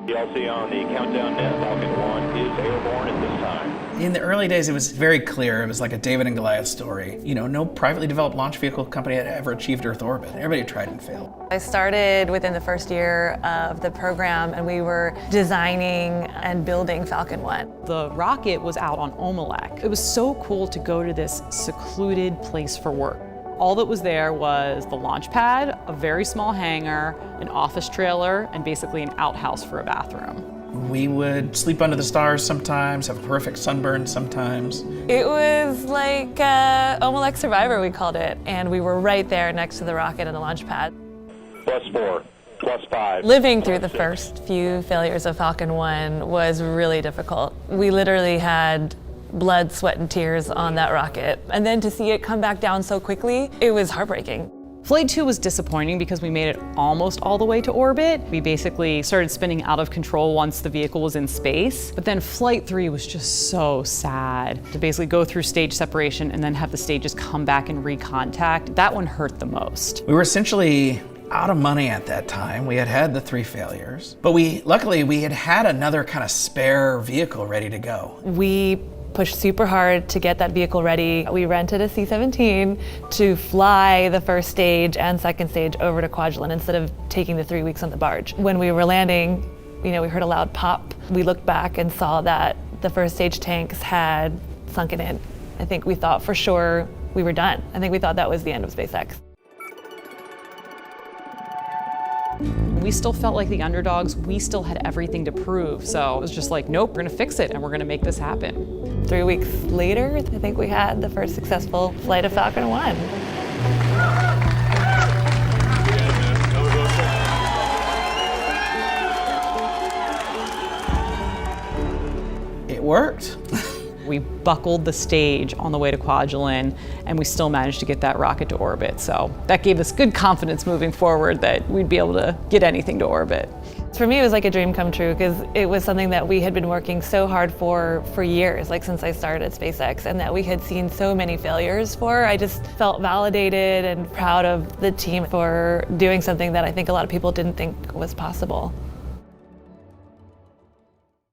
PLC on the countdown net. Falcon 1 is airborne at this time. In the early days, it was very clear. It was like a David and Goliath story. You know, no privately developed launch vehicle company had ever achieved Earth orbit. Everybody tried and failed. I started within the first year of the program, and we were designing and building Falcon 1. The rocket was out on Omelek. It was so cool to go to this secluded place for work. All that was there was the launch pad, a very small hangar, an office trailer, and basically an outhouse for a bathroom. We would sleep under the stars sometimes, have a horrific sunburn sometimes. It was like Omelek Survivor, we called it, and we were right there next to the rocket and the launch pad. +4, +5. Living through the first few failures of Falcon 1 was really difficult. We literally had blood, sweat, and tears on that rocket. And then to see it come back down so quickly, it was heartbreaking. Flight 2 was disappointing because we made it almost all the way to orbit. We basically started spinning out of control once the vehicle was in space. But then Flight 3 was just so sad. To basically go through stage separation and then have the stages come back and recontact, that one hurt the most. We were essentially out of money at that time. We had had the 3 failures, but luckily we had another kind of spare vehicle ready to go. We pushed super hard to get that vehicle ready. We rented a C-17 to fly the first stage and second stage over to Kwajalein instead of taking the 3 weeks on the barge. When we were landing, we heard a loud pop. We looked back and saw that the first stage tanks had sunken in. I think we thought for sure we were done. I think we thought that was the end of SpaceX. We still felt like the underdogs. We still had everything to prove. So it was just like, nope, we're gonna fix it and we're gonna make this happen. 3 weeks later, I think we had the first successful flight of Falcon 1. It worked. We buckled the stage on the way to Kwajalein, and we still managed to get that rocket to orbit. So that gave us good confidence moving forward that we'd be able to get anything to orbit. For me, it was like a dream come true because it was something that we had been working so hard for years, like since I started at SpaceX, and that we had seen so many failures for. I just felt validated and proud of the team for doing something that I think a lot of people didn't think was possible.